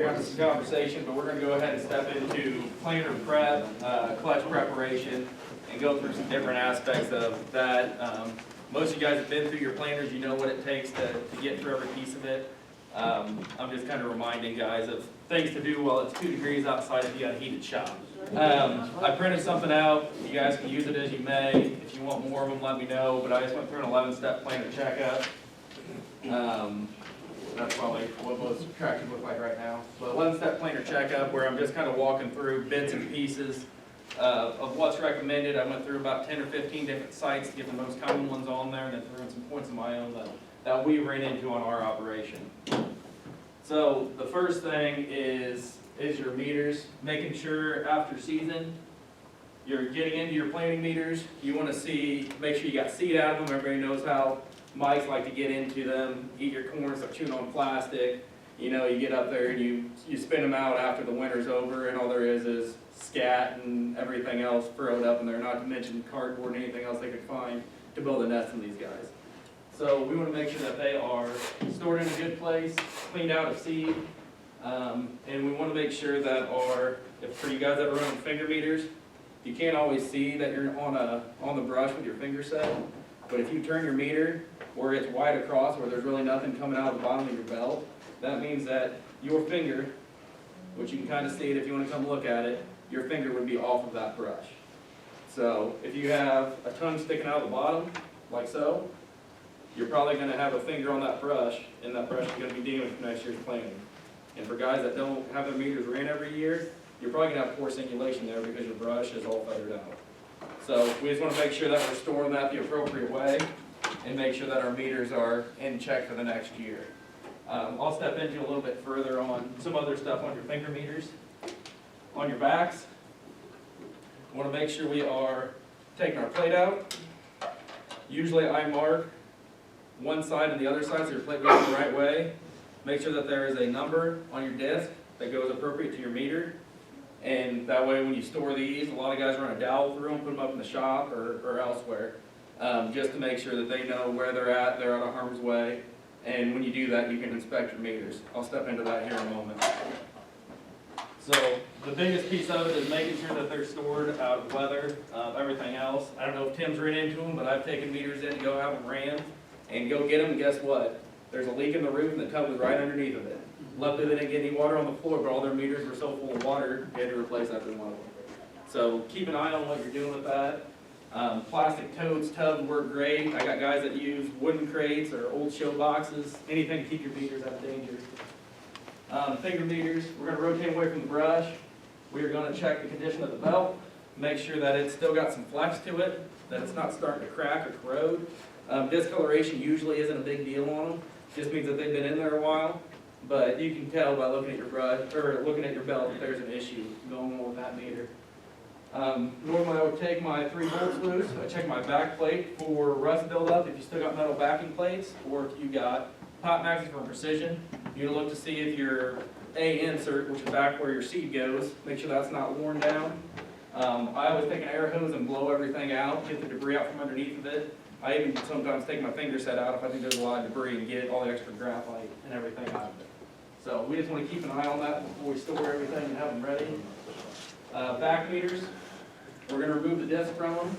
got some conversation, but we're going to go ahead and step into planer prep, clutch preparation, and go through some different aspects of that. Most of you guys have been through your planers, you know what it takes to get through every piece of it. I'm just kind of reminding guys of things to do while it's 2 degrees outside if you got a heated shop. I printed something out, you guys can use it as you may. If you want more of them, let me know, but I just went through an 11-step planer checkup. That's probably what most tractors look like right now. But 11-step planer checkup where I'm just kind of walking through bits and pieces of what's recommended. I went through about 10 or 15 different sites to get the most common ones on there, and then threw in some points of my own that we ran into on our operation. So the first thing is your meters. Making sure after season you're getting into your planing meters. You want to make sure you got seed out of them. Everybody knows how mice like to get into them, eat your corn, start chewing on plastic. You know, you get up there and you spin them out after the winter's over, and all there is scat and everything else furrowed up in there, not to mention cardboard and anything else they could find to build a nest in these guys. So we want to make sure that they are stored in a good place, cleaned out of seed, and we want to make sure that for you guys that are running finger meters, you can't always see that you're on the brush with your finger set, but if you turn your meter where it's wide across, where there's really nothing coming out of the bottom of your belt, that means that your finger, which you can kind of see it if you want to come look at it, your finger would be off of that brush. So if you have a tongue sticking out of the bottom, like so, you're probably going to have a finger on that brush, and that brush is going to be damaged for next year's planting. And for guys that don't have their meters ran every year, you're probably going to have poor singulation there because your brush is all feathered out. So we just want to make sure that we're storing that the appropriate way and make sure that our meters are in check for the next year. I'll step into a little bit further on some other stuff on your finger meters. On your backs, we want to make sure we are taking our plate out. Usually I mark one side and the other side so your plate goes the right way. Make sure that there is a number on your disc that goes appropriate to your meter. And that way when you store these, a lot of guys run a dowel through them, put them up in the shop or elsewhere, just to make sure that they know where they're out of harm's way. And when you do that, you can inspect your meters. I'll step into that here in a moment. So the biggest piece of it is making sure that they're stored out of weather, everything else. I don't know if Tim's ran into them, but I've taken meters in to go have them ran and go get them, and guess what? There's a leak in the roof and the tub was right underneath of it. Luckily they didn't get any water on the floor, but all their meters were so full of water, they had to replace every one of them. So keep an eye on what you're doing with that. Plastic totes, tubs work great. I got guys that use wooden crates or old show boxes, anything to keep your meters out of danger. Finger meters, we're going to rotate away from the brush. We are going to check the condition of the belt, make sure that it's still got some flex to it, that it's not starting to crack or corrode. Discoloration usually isn't a big deal on them, just means that they've been in there a while, but you can tell by looking at your brush or looking at your belt if there's an issue going on with that meter. Normally I would take my 3 bolts loose, I check my back plate for rust buildup if you still got metal backing plates, or if you got pot maxes for precision. You're going to look to see if your A insert, which is back where your seed goes, make sure that's not worn down. I always take an air hose and blow everything out, get the debris out from underneath of it. I even sometimes take my finger set out if I think there's a lot of debris and get all the extra graphite and everything out of it. So we just want to keep an eye on that before we store everything and have them ready. Back meters, we're going to remove the disc from them.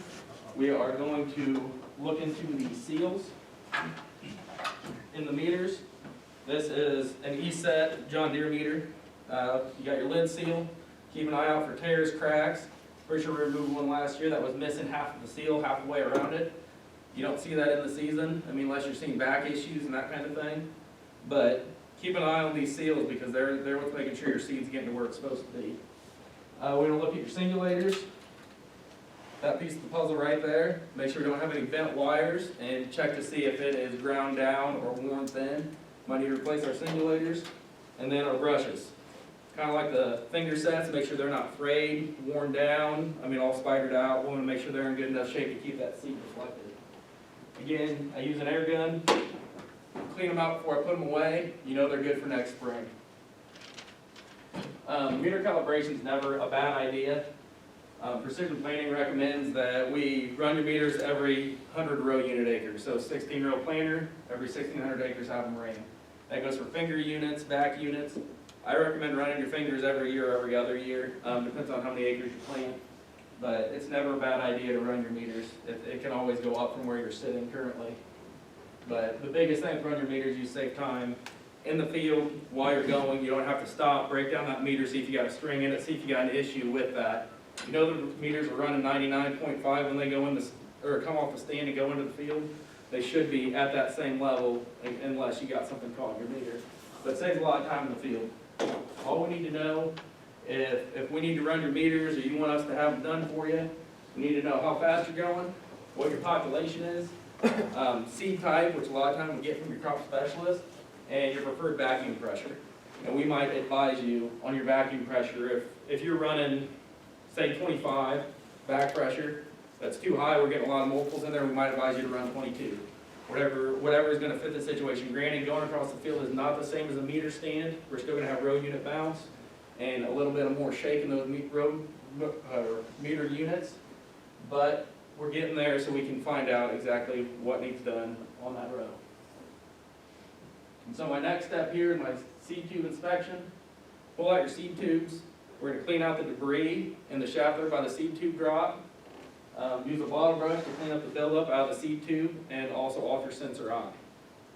We are going to look into the seals in the meters. This is an E-set John Deere meter. You got your lid seal. Keep an eye out for tears, cracks. Pretty sure we removed one last year that was missing half of the seal, half the way around it. You don't see that in the season, I mean, unless you're seeing back issues and that kind of thing. But keep an eye on these seals because they're what's making sure your seed's getting to where it's supposed to be. We're going to look at your singulators. That piece of the puzzle right there. Make sure we don't have any bent wires and check to see if it is ground down or worn thin. Might need to replace our singulators. And then our brushes. Kind of like the finger sets, make sure they're not frayed, worn down, all spidered out. We want to make sure they're in good enough shape to keep that seed reflected. Again, I use an air gun, clean them out before I put them away. You know they're good for next spring. Meter calibration is never a bad idea. Precision Planting recommends that we run your meters every 100 row unit acre. So 16 row planter, every 1,600 acres have them ran. That goes for finger units, back units. I recommend running your fingers every year or every other year, depends on how many acres you plant. But it's never a bad idea to run your meters. It can always go up from where you're sitting currently. But the biggest thing with running your meters, you save time in the field while you're going. You don't have to stop, break down that meter, see if you got a string in it, see if you got an issue with that. You know the meters are running 99.5 when they go in or come off the stand and go into the field. They should be at that same level unless you got something caught in your meter. But it saves a lot of time in the field. All we need to know, if we need to run your meters or you want us to have them done for you, we need to know how fast you're going, what your population is, seed type, which a lot of times we get from your crop specialist, and your preferred vacuum pressure. And we might advise you on your vacuum pressure. If you're running, say 25 back pressure, that's too high, we're getting a lot of multiples in there, we might advise you to run 22. Whatever is gonna fit the situation. Granted, going across the field is not the same as a meter stand. We're still gonna have row unit bounce and a little bit of more shake in those meter units, but we're getting there so we can find out exactly what needs done on that row. And so my next step here is my seed tube inspection. Pull out your seed tubes. We're gonna clean out the debris in the shaft there by the seed tube drop. Use a bottle brush to clean up the buildup out of the seed tube and also off your sensor eye.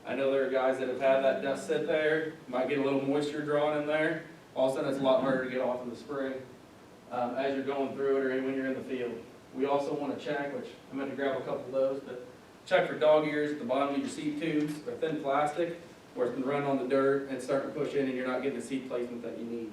I know there are guys that have had that dust sit there, might get a little moisture drawn in there. All of a sudden it's a lot harder to get off in the spring as you're going through it or when you're in the field. We also want to check, which I'm going to grab a couple of those, but check for dog ears at the bottom of your seed tubes. They're thin plastic where it's been running on the dirt and it's starting to push in and you're not getting the seed placement that you need.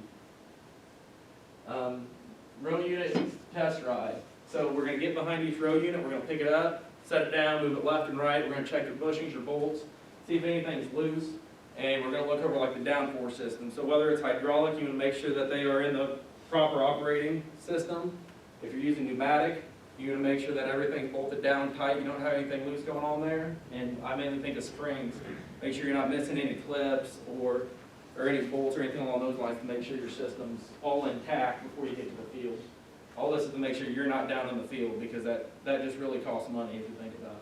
Row unit test ride. So we're going to get behind each row unit, we're going to pick it up, set it down, move it left and right, we're going to check your bushings, your bolts, see if anything's loose, and we're going to look over like the downforce system. So whether it's hydraulic, you want to make sure that they are in the proper operating system. If you're using pneumatic, you want to make sure that everything's bolted down tight, you don't have anything loose going on there. And I mainly think of springs. Make sure you're not missing any clips or any bolts or anything along those lines to make sure your system's all intact before you get to the field. All this is to make sure you're not down in the field because that just really costs money if you think about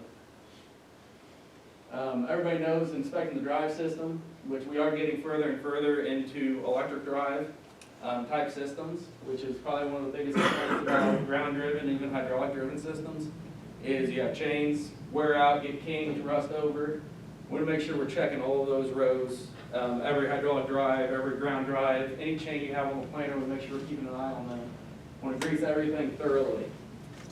it. Everybody knows inspecting the drive system, which we are getting further and further into electric drive type systems, which is probably one of the biggest complaints about ground driven and even hydraulic driven systems, is you have chains wear out, get kinked, rust over. We want to make sure we're checking all of those rows, every hydraulic drive, every ground drive, any chain you have on the planer, we make sure we're keeping an eye on them. Want to grease everything thoroughly.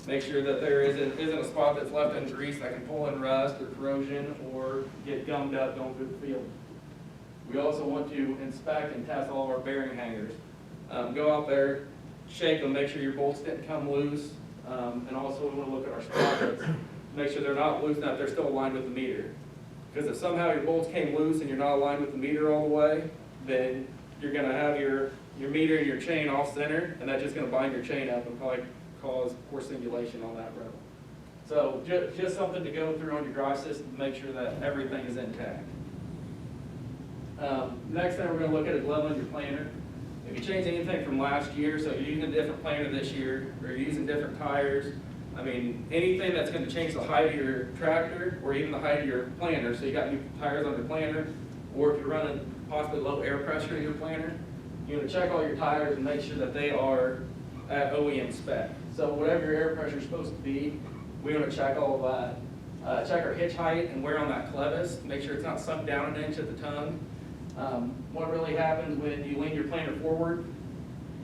Make sure that there isn't a spot that's left ungreased that can pull in rust or corrosion or get gummed up going through the field. We also want to inspect and test all of our bearing hangers. Go out there, shake them, make sure your bolts didn't come loose, and also we want to look at our sprockets, make sure they're not loose enough, they're still aligned with the meter. Because if somehow your bolts came loose and you're not aligned with the meter all the way, then you're going to have your meter and your chain off center, and that's just going to bind your chain up and probably cause poor singulation on that row. So just something to go through on your drive system to make sure that everything is intact. Next thing we're going to look at is leveling your planer. If you change anything from last year, so you're using a different planer this year, or you're using different tires, I mean, anything that's going to change the height of your tractor or even the height of your planer, so you got new tires on your planer, or if you're running possibly low air pressure in your planer, you want to check all your tires and make sure that they are at OEM spec. So whatever your air pressure is supposed to be, we want to check all of that. Check our hitch height and wear on that clevis. Make sure it's not sunk down an inch at the tongue. What really happens when you lean your planer forward,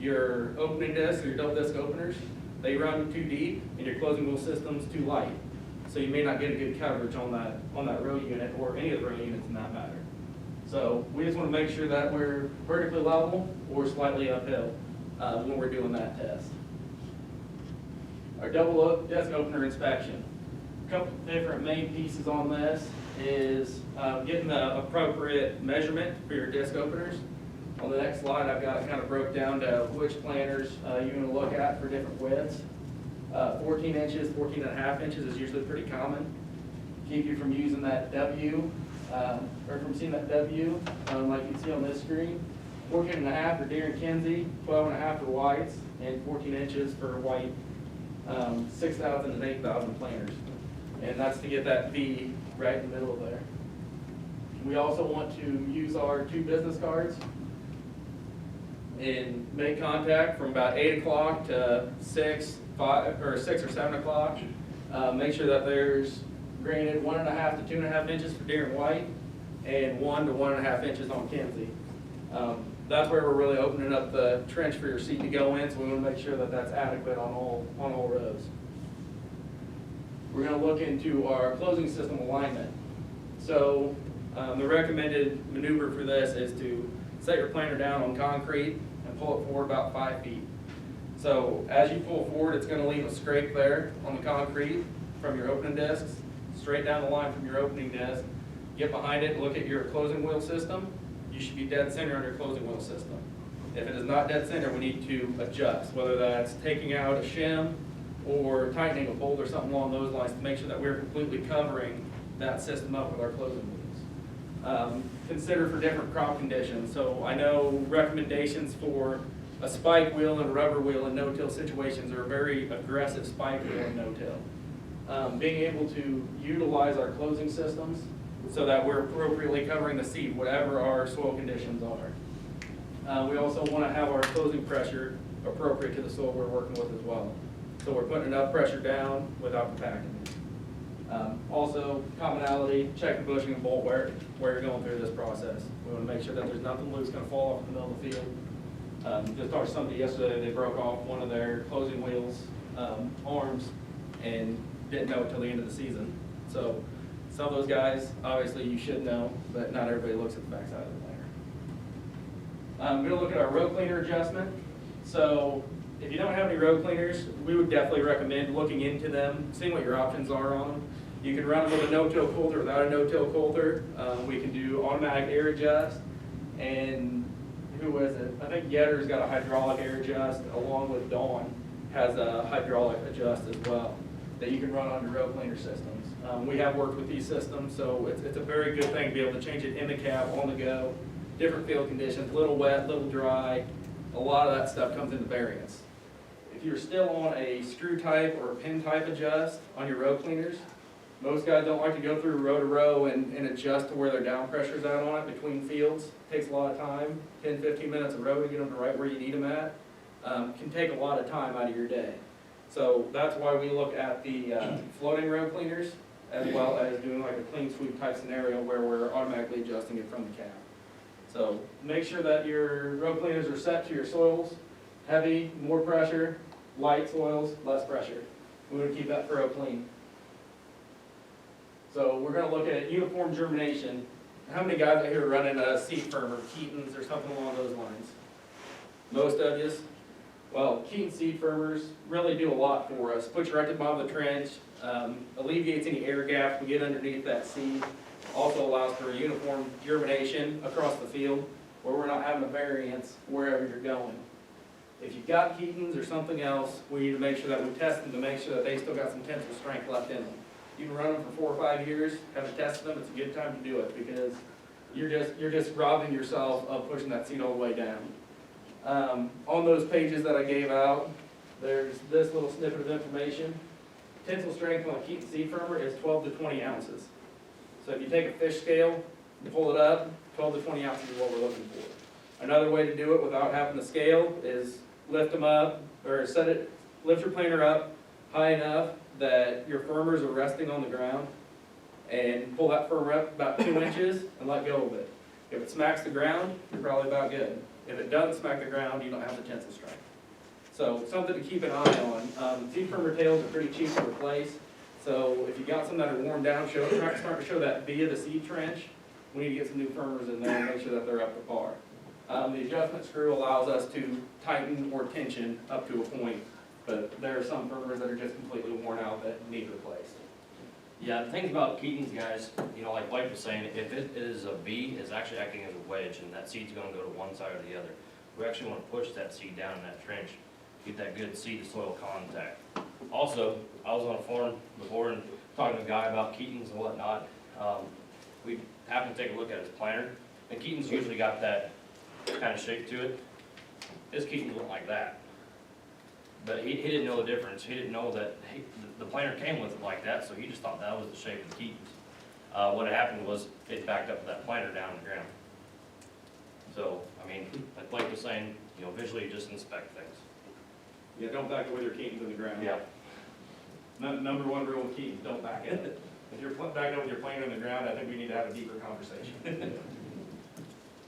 your opening disc or your double disc openers, they run too deep and your closing wheel system's too light. So you may not get a good coverage on that row unit or any of the row units in that matter. So we just want to make sure that we're vertically level or slightly uphill when we're doing that test. Our double disc opener inspection. A couple different main pieces on this is getting the appropriate measurement for your disc openers. On the next slide, I've got it kind of broke down to which planters you're going to look at for different widths. 14 inches, 14 and a half inches is usually pretty common. Keep you from using that W, or from seeing that W, like you can see on this screen. 14 and a half for Deere and Kinsey, 12 and a half for whites, and 14 inches for white 6,000 and 8,000 planters. And that's to get that V right in the middle there. We also want to use our 2 business cards. and make contact from about 8 o'clock to 6 or 7 o'clock. Make sure that there's granted 1.5 to 2.5 inches for deer and white, and 1 to 1.5 inches on Kinsey. That's where we're really opening up the trench for your seed to go in, so we want to make sure that that's adequate on all rows. We're going to look into our closing system alignment. So the recommended maneuver for this is to set your planter down on concrete and pull it forward about 5 feet. So as you pull forward, it's going to leave a scrape there on the concrete from your opening discs, straight down the line from your opening disc. Get behind it and look at your closing wheel system. You should be dead center on your closing wheel system. If it is not dead center, we need to adjust, whether that's taking out a shim or tightening a bolt or something along those lines to make sure that we're completely covering that system up with our closing wheels. Consider for different crop conditions. So I know recommendations for a spike wheel and a rubber wheel in no-till situations are a very aggressive spike wheel in no-till. Being able to utilize our closing systems so that we're appropriately covering the seed, whatever our soil conditions are. We also want to have our closing pressure appropriate to the soil we're working with as well. So we're putting enough pressure down without compacting. Also, commonality, check the bushing and bolt where you're going through this process. We want to make sure that there's nothing loose going to fall off in the middle of the field. Just talked to somebody yesterday, they broke off one of their closing wheels arms and didn't know it till the end of the season. So some of those guys, obviously you should know, but not everybody looks at the backside of the planter. I'm going to look at our row cleaner adjustment. So if you don't have any row cleaners, we would definitely recommend looking into them, seeing what your options are on them. You can run them with a no-till coulter, without a no-till coulter. We can do automatic air adjust, and who is it? I think Yetter's got a hydraulic air adjust, along with Dawn has a hydraulic adjust as well that you can run on your row cleaner systems. We have worked with these systems, so it's a very good thing to be able to change it in the cab, on the go, different field conditions, little wet, little dry. A lot of that stuff comes into variance. If you're still on a screw type or a pin type adjust on your row cleaners, most guys don't like to go through row to row and adjust to where their down pressure's at on it between fields. It takes a lot of time, 10, 15 minutes a row to get them to right where you need them at. Can take a lot of time out of your day. So that's why we look at the floating row cleaners, as well as doing like a clean sweep type scenario where we're automatically adjusting it from the cab. So make sure that your row cleaners are set to your soils. Heavy, more pressure; light soils, less pressure. We want to keep that furrow clean. So we're going to look at uniform germination. How many guys out here are running a seed firmer, Keaton's or something along those lines? Most of you. Well, Keaton seed firmers really do a lot for us. Puts you right at the bottom of the trench, alleviates any air gaps we get underneath that seed. Also allows for a uniform germination across the field where we're not having a variance wherever you're going. If you've got Keaton's or something else, we need to make sure that we test them to make sure that they still got some tensile strength left in them. You can run them for 4 or 5 years, haven't tested them, it's a good time to do it because you're just robbing yourself of pushing that seed all the way down. On those pages that I gave out, there's this little snippet of information. Tensile strength on a Keaton seed firmer is 12 to 20 ounces. So if you take a fish scale and pull it up, 12 to 20 ounces is what we're looking for. Another way to do it without having to scale is lift them up, or lift your planer up high enough that your firmers are resting on the ground, and pull that firmer up about 2 inches and let go of it. If it smacks the ground, you're probably about good. If it doesn't smack the ground, you don't have the tensile strength. So something to keep an eye on. Seed firmer tails are pretty cheap to replace. So if you got some that are worn down, starting to show that via the seed trench, we need to get some new firmers in there and make sure that they're up to par. The adjustment screw allows us to tighten or tension up to a point, but there are some firmers that are just completely worn out that need replaced. Yeah, the thing about Keaton's, guys, you know, like Mike was saying, if it is a V, it's actually acting as a wedge, and that seed's gonna go to one side or the other. We actually wanna push that seed down in that trench, get that good seed to soil contact. Also, I was on a forum before and talking to a guy about Keaton's and whatnot. We happened to take a look at his planter, and Keaton's usually got that kind of shape to it. His Keaton's looked like that. But he didn't know the difference. He didn't know that the planter came with it like that, so he just thought that was the shape of the Keaton's. What had happened was it backed up that planter down the ground. So, I mean, like Blake was saying, visually just inspect things. Yeah, don't back it with your Keatons in the ground. Yeah. Number one rule with Keatons, don't back it. If you're backing up with your planer in the ground, I think we need to have a deeper conversation.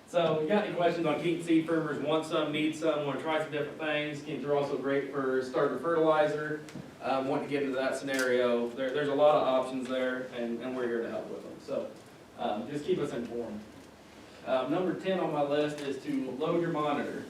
So, you got any questions on Keaton seed firmers? Want some, need some, want to try some different things? Keatons are also great for starter fertilizer. Want to get into that scenario, there's a lot of options there, and we're here to help with them. So, just keep us informed. Number 10 on my list is to load your monitor.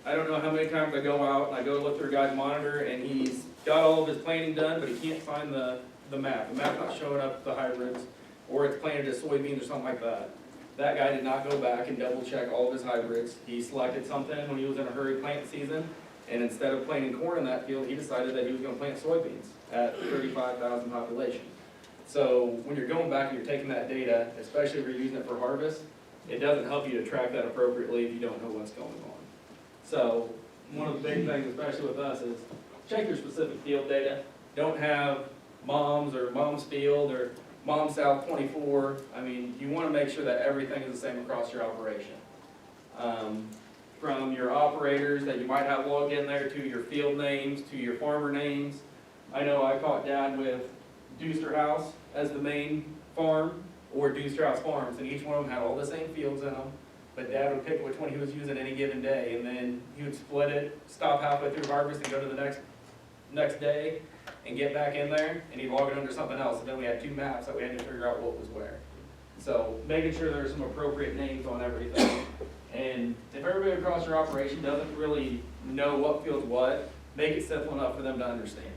I don't know how many times I go out and I go look through a guy's monitor and he's got all of his planting done, but he can't find the map. The map's not showing up the hybrids, or it's planted as soybeans or something like that. That guy did not go back and double check all of his hybrids. He selected something when he was in a hurry plant season, and instead of planting corn in that field, he decided that he was gonna plant soybeans at 35,000 population. So when you're going back and you're taking that data, especially if you're using it for harvest, it doesn't help you to track that appropriately if you don't know what's going on. So one of the big things, especially with us, is check your specific field data. Don't have mom's or mom's field or Mom South 24. I mean, you want to make sure that everything is the same across your operation. From your operators that you might have logged in there, to your field names, to your farmer names. I know I caught Dad with Deuster House as the main farm, or Deuster House Farms, and each one of them had all the same fields in them. But Dad would pick which one he was using any given day, and then he would split it, stop halfway through harvest, and go to the next day, and get back in there, and he'd log it under something else. And then we had two maps that we had to figure out what was where. So making sure there's some appropriate names on everything. And if everybody across your operation doesn't really know what field's what, make it simple enough for them to understand.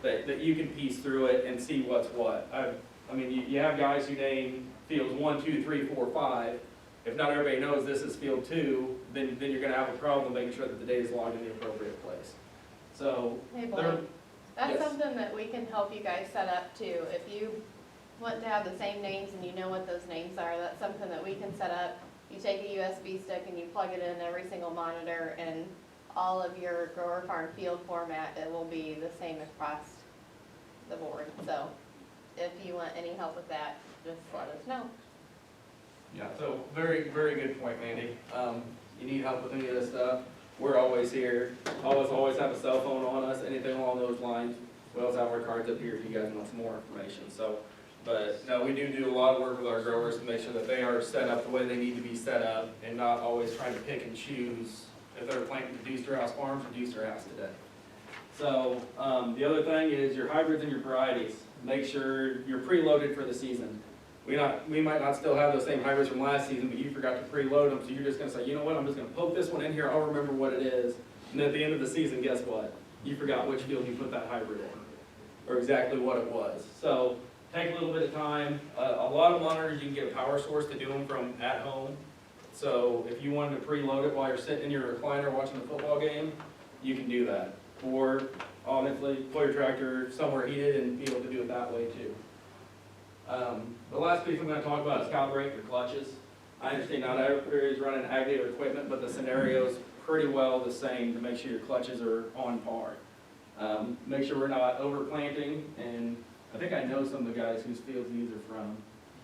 That you can piece through it and see what's what. I mean, you have guys who name fields 1, 2, 3, 4, 5. If not everybody knows this is field 2, then you're gonna have a problem making sure that the data is logged in the appropriate place. So, Hey Blake, that's yes. something that we can help you guys set up too. If you want to have the same names and you know what those names are, that's something that we can set up. You take a USB stick and you plug it in every single monitor, and all of your grower farm field format, it will be the same across the board. So if you want any help with that, just let us know. Yeah, so very, very good point, Mandy. You need help with any of this stuff, we're always here. Always have a cell phone on us, anything along those lines. We also have our cards up here if you guys want some more information. So, but no, we do a lot of work with our growers to make sure that they are set up the way they need to be set up, and not always trying to pick and choose if they're planting to Deuster House Farms or Deuster House today. So, the other thing is your hybrids and your varieties. Make sure you're preloaded for the season. We might not still have those same hybrids from last season, but you forgot to preload them, so you're just gonna say, you know what, I'm just gonna poke this one in here, I'll remember what it is. And then at the end of the season, guess what? You forgot which field you put that hybrid in, or exactly what it was. So, take a little bit of time. A lot of monitors, you can get a power source to do them from at home. So if you wanted to preload it while you're sitting in your recliner watching the football game, you can do that. Or honestly, pull your tractor somewhere heated and be able to do it that way too. The last piece I'm going to talk about is calibrate your clutches. I understand not everybody is running aggregator equipment, but the scenario's pretty well the same to make sure your clutches are on par. Make sure we're not overplanting, and I think I know some of the guys whose fields these are from,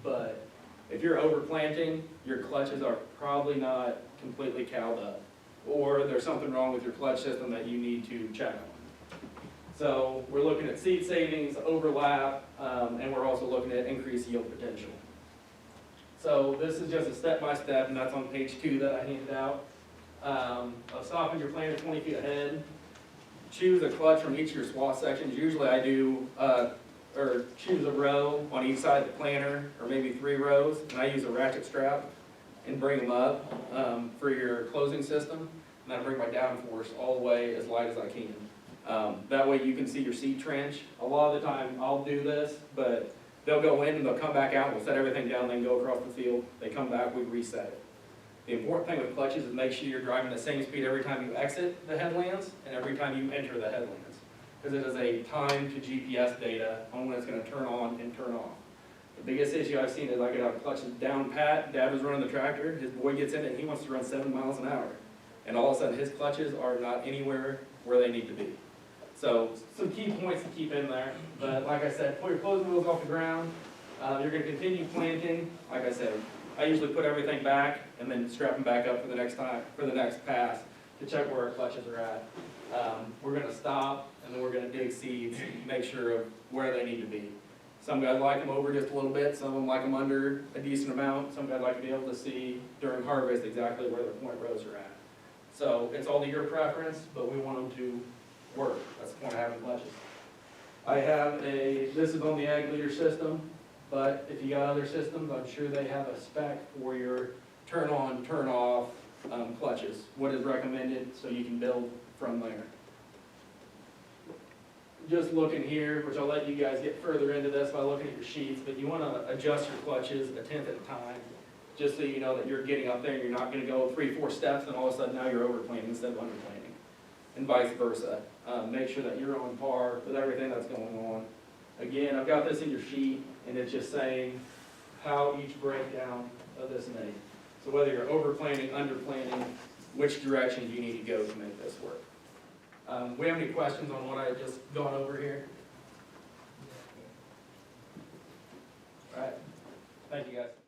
but if you're overplanting, your clutches are probably not completely cowed up, or there's something wrong with your clutch system that you need to check on. So we're looking at seed savings, overlap, and we're also looking at increased yield potential. So this is just a step-by-step, and that's on page 2 that I handed out, of stopping your planter 20 feet ahead. Choose a clutch from each of your swath sections. Usually I do, or choose a row on each side of the planter, or maybe 3 rows, and I use a ratchet strap and bring them up for your closing system, and then I bring my downforce all the way as light as I can. That way you can see your seed trench. A lot of the time I'll do this, but they'll go in and they'll come back out, we'll set everything down, then go across the field. They come back, we reset it. The important thing with clutches is make sure you're driving the same speed every time you exit the headlands and every time you enter the headlands. Because it is a time to GPS data on when it's going to turn on and turn off. The biggest issue I've seen is I get out clutches down pat, Dad was running the tractor, his boy gets in it and he wants to run 7 miles an hour. And all of a sudden his clutches are not anywhere where they need to be. So some key points to keep in there, but like I said, pull your closing wheels off the ground. You're going to continue planting. Like I said, I usually put everything back and then strap them back up for the next pass. to check where our clutches are at. We're gonna stop, and then we're gonna dig seeds, make sure of where they need to be. Some guys like them over just a little bit, some of them like them under a decent amount, some guys like to be able to see during harvest exactly where their point rows are at. So it's all to your preference, but we want them to work. That's the point of having clutches. I have this is on the Ag Leader system, but if you got other systems, I'm sure they have a spec for your turn on, turn off clutches. What is recommended, so you can build from there. Just looking here, which I'll let you guys get further into this by looking at your sheets, but you want to adjust your clutches a tenth at a time, just so you know that you're getting up there and you're not going to go 3-4 steps and all of a sudden now you're overplaning instead of underplaning, and vice versa. Make sure that you're on par with everything that's going on. Again, I've got this in your sheet, and it's just saying how each breakdown of this made. So whether you're overplaning, underplaning, which direction you need to go to make this work. We have any questions on what I had just gone over here? All right. Thank you, guys.